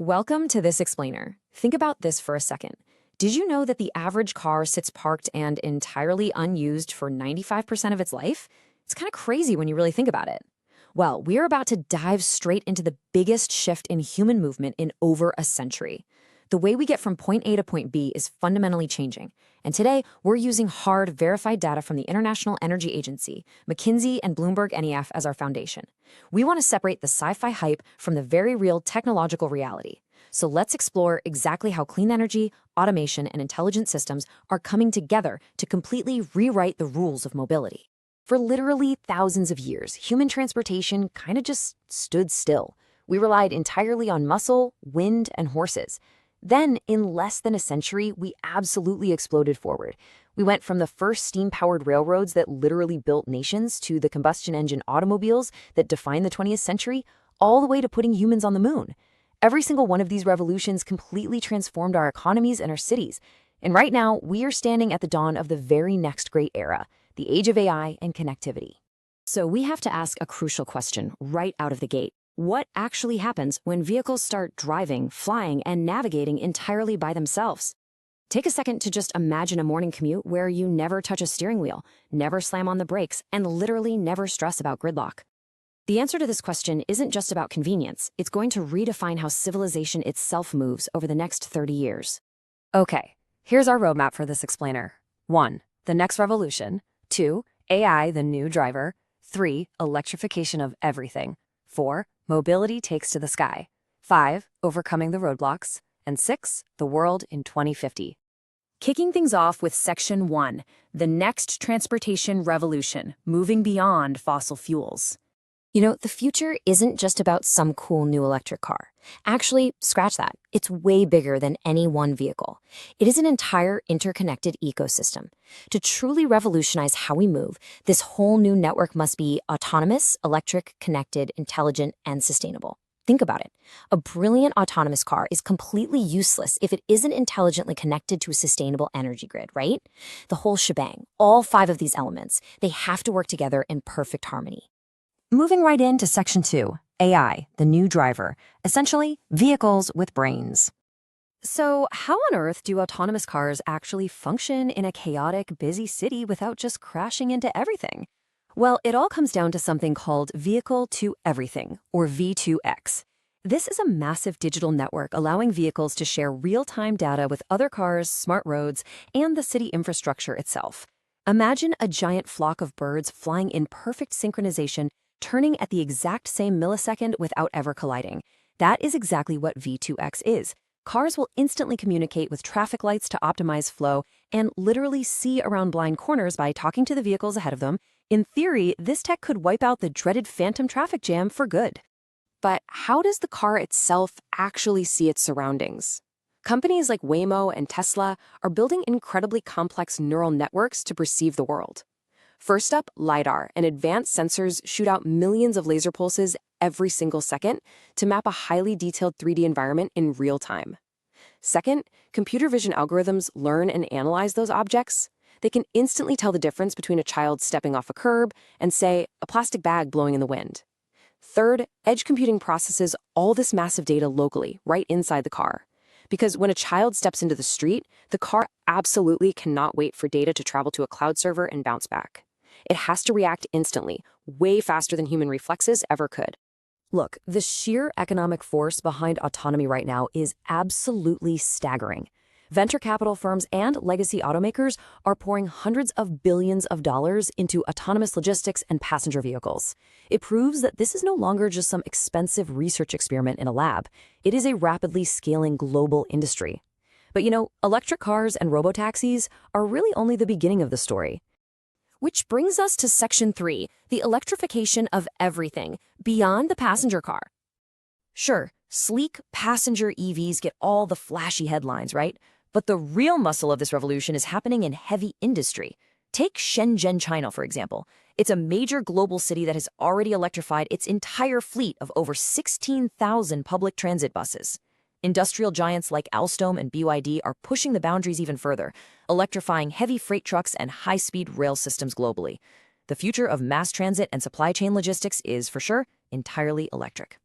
Welcome to this explainer. Think about this for a second. Did you know that the average car sits parked and entirely unused for 95% of its life? It's kind of crazy when you really think about it. Well, we're about to dive straight into the biggest shift in human movement in over a century. The way we get from point A to point B is fundamentally changing. And today, we're using hard, verified data from the International Energy Agency, McKinsey, and Bloomberg NEF as our foundation. We want to separate the sci-fi hype from the very real technological reality. So let's explore exactly how clean energy, automation, and intelligent systems are coming together to completely rewrite the rules of mobility. For literally thousands of years, human transportation kind of just stood still. We relied entirely on muscle, wind, and horses. Then, in less than a century, we absolutely exploded forward. We went from the first steam-powered railroads that literally built nations to the combustion engine automobiles that defined the 20th century, all the way to putting humans on the moon. Every single one of these revolutions completely transformed our economies and our cities. And right now, we are standing at the dawn of the very next great era, the age of AI and connectivity. So we have to ask a crucial question right out of the gate. What actually happens when vehicles start driving, flying, and navigating entirely by themselves? Take a second to just imagine a morning commute where you never touch a steering wheel, never slam on the brakes, and literally never stress about gridlock. The answer to this question isn't just about convenience. It's going to redefine how civilization itself moves over the next 30 years. Okay, here's our roadmap for this explainer. 1. The next revolution. 2. AI, the new driver. 3. Electrification of everything. 4. Mobility takes to the sky. 5. Overcoming the roadblocks. And 6. The world in 2050. Kicking things off with Section 1, the next transportation revolution, moving beyond fossil fuels. You know, the future isn't just about some cool new electric car. Actually, scratch that. It's way bigger than any one vehicle. It is an entire interconnected ecosystem. To truly revolutionize how we move, this whole new network must be autonomous, electric, connected, intelligent, and sustainable. Think about it. A brilliant autonomous car is completely useless if it isn't intelligently connected to a sustainable energy grid, right? The whole shebang, all 5 of these elements, they have to work together in perfect harmony. Moving right into Section 2, AI, the new driver, essentially vehicles with brains. So how on earth do autonomous cars actually function in a chaotic, busy city without just crashing into everything? Well, it all comes down to something called Vehicle to Everything, or V2X. This is a massive digital network allowing vehicles to share real-time data with other cars, smart roads, and the city infrastructure itself. Imagine a giant flock of birds flying in perfect synchronization, turning at the exact same millisecond without ever colliding. That is exactly what V2X is. Cars will instantly communicate with traffic lights to optimize flow and literally see around blind corners by talking to the vehicles ahead of them. In theory, this tech could wipe out the dreaded phantom traffic jam for good. But how does the car itself actually see its surroundings? Companies like Waymo and Tesla are building incredibly complex neural networks to perceive the world. First up, LiDAR, and advanced sensors shoot out millions of laser pulses every single second to map a highly detailed 3D environment in real time. Second, computer vision algorithms learn and analyze those objects. They can instantly tell the difference between a child stepping off a curb and, say, a plastic bag blowing in the wind. Third, edge computing processes all this massive data locally, right inside the car. Because when a child steps into the street, the car absolutely cannot wait for data to travel to a cloud server and bounce back. It has to react instantly, way faster than human reflexes ever could. Look, the sheer economic force behind autonomy right now is absolutely staggering. Venture capital firms and legacy automakers are pouring hundreds of billions of dollars into autonomous logistics and passenger vehicles. It proves that this is no longer just some expensive research experiment in a lab. It is a rapidly scaling global industry. But you know, electric cars and robotaxis are really only the beginning of the story. Which brings us to Section 3, the electrification of everything, beyond the passenger car. Sure, sleek passenger EVs get all the flashy headlines, right? But the real muscle of this revolution is happening in heavy industry. Take Shenzhen, China, for example. It's a major global city that has already electrified its entire fleet of over 16,000 public transit buses. Industrial giants like Alstom and BYD are pushing the boundaries even further, electrifying heavy freight trucks and high-speed rail systems globally. The future of mass transit and supply chain logistics is, for sure, entirely electric.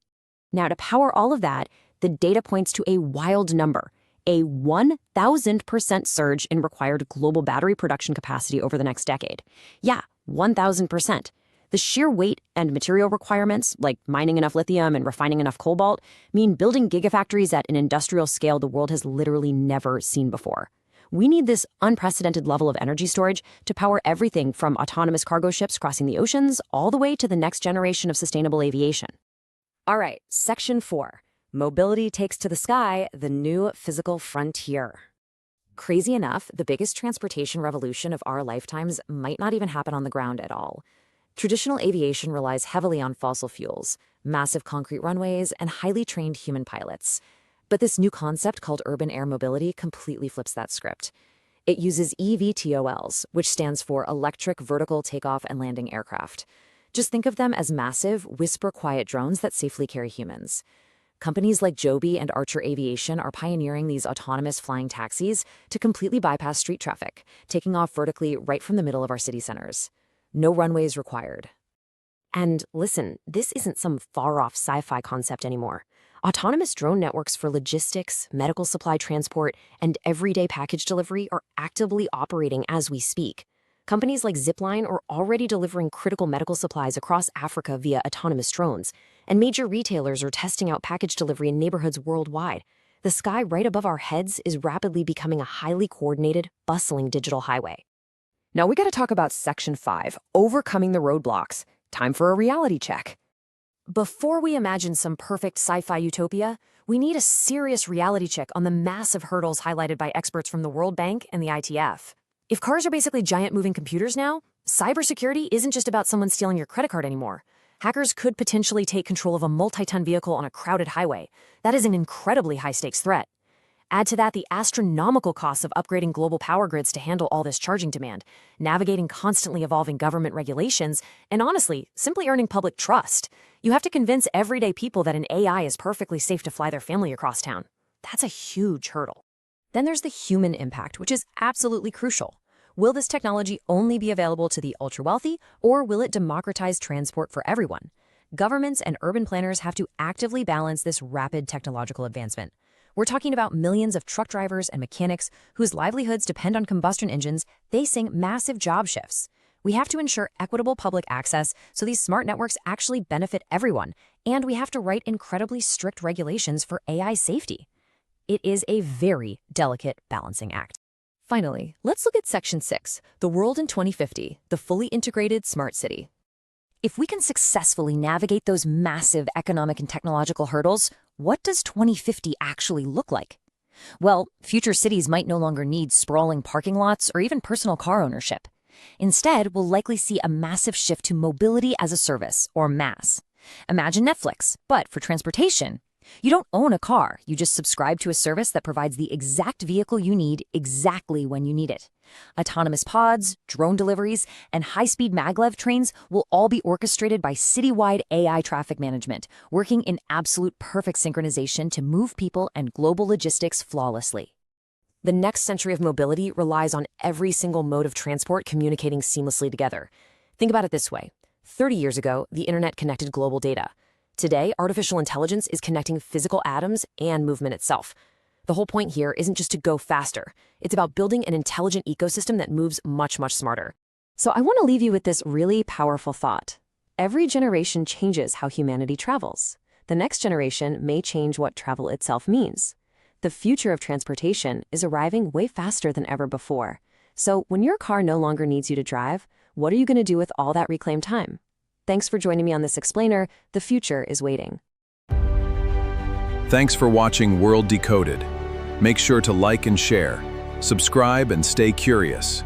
Now, to power all of that, the data points to a wild number, a 1,000% surge in required global battery production capacity over the next decade. Yeah, 1,000%. The sheer weight and material requirements, like mining enough lithium and refining enough cobalt, mean building gigafactories at an industrial scale the world has literally never seen before. We need this unprecedented level of energy storage to power everything from autonomous cargo ships crossing the oceans all the way to the next generation of sustainable aviation. All right, Section 4. Mobility takes to the sky the new physical frontier. Crazy enough, the biggest transportation revolution of our lifetimes might not even happen on the ground at all. Traditional aviation relies heavily on fossil fuels, massive concrete runways, and highly trained human pilots. But this new concept called urban air mobility completely flips that script. It uses eVTOLs, which stands for Electric Vertical Takeoff and Landing Aircraft. Just think of them as massive, whisper-quiet drones that safely carry humans. Companies like Joby and Archer Aviation are pioneering these autonomous flying taxis to completely bypass street traffic, taking off vertically right from the middle of our city centers. No runways required. And listen, this isn't some far-off sci-fi concept anymore. Autonomous drone networks for logistics, medical supply transport, and everyday package delivery are actively operating as we speak. Companies like Zipline are already delivering critical medical supplies across Africa via autonomous drones, and major retailers are testing out package delivery in neighborhoods worldwide. The sky right above our heads is rapidly becoming a highly coordinated, bustling digital highway. Now we got to talk about Section 5, overcoming the roadblocks. Time for a reality check. Before we imagine some perfect sci-fi utopia, we need a serious reality check on the massive hurdles highlighted by experts from the World Bank and the ITF. If cars are basically giant moving computers now, cybersecurity isn't just about someone stealing your credit card anymore. Hackers could potentially take control of a multi-ton vehicle on a crowded highway. That is an incredibly high-stakes threat. Add to that the astronomical costs of upgrading global power grids to handle all this charging demand, navigating constantly evolving government regulations, and honestly, simply earning public trust. You have to convince everyday people that an AI is perfectly safe to fly their family across town. That's a huge hurdle. Then there's the human impact, which is absolutely crucial. Will this technology only be available to the ultra-wealthy, or will it democratize transport for everyone? Governments and urban planners have to actively balance this rapid technological advancement. We're talking about millions of truck drivers and mechanics whose livelihoods depend on combustion engines facing massive job shifts. We have to ensure equitable public access so these smart networks actually benefit everyone, and we have to write incredibly strict regulations for AI safety. It is a very delicate balancing act. Finally, let's look at Section 6, the world in 2050, the fully integrated smart city. If we can successfully navigate those massive economic and technological hurdles, what does 2050 actually look like? Well, future cities might no longer need sprawling parking lots or even personal car ownership. Instead, we'll likely see a massive shift to mobility as a service, or MaaS. Imagine Netflix, but for transportation. You don't own a car, you just subscribe to a service that provides the exact vehicle you need exactly when you need it. Autonomous pods, drone deliveries, and high-speed maglev trains will all be orchestrated by citywide AI traffic management, working in absolute perfect synchronization to move people and global logistics flawlessly. The next century of mobility relies on every single mode of transport communicating seamlessly together. Think about it this way. 30 years ago, the internet connected global data. Today, artificial intelligence is connecting physical atoms and movement itself. The whole point here isn't just to go faster. It's about building an intelligent ecosystem that moves much, much smarter. So I want to leave you with this really powerful thought. Every generation changes how humanity travels. The next generation may change what travel itself means. The future of transportation is arriving way faster than ever before. So when your car no longer needs you to drive, what are you going to do with all that reclaimed time? Thanks for joining me on this explainer. The future is waiting. Thanks for watching World Decoded. Make sure to like and share, subscribe, and stay curious.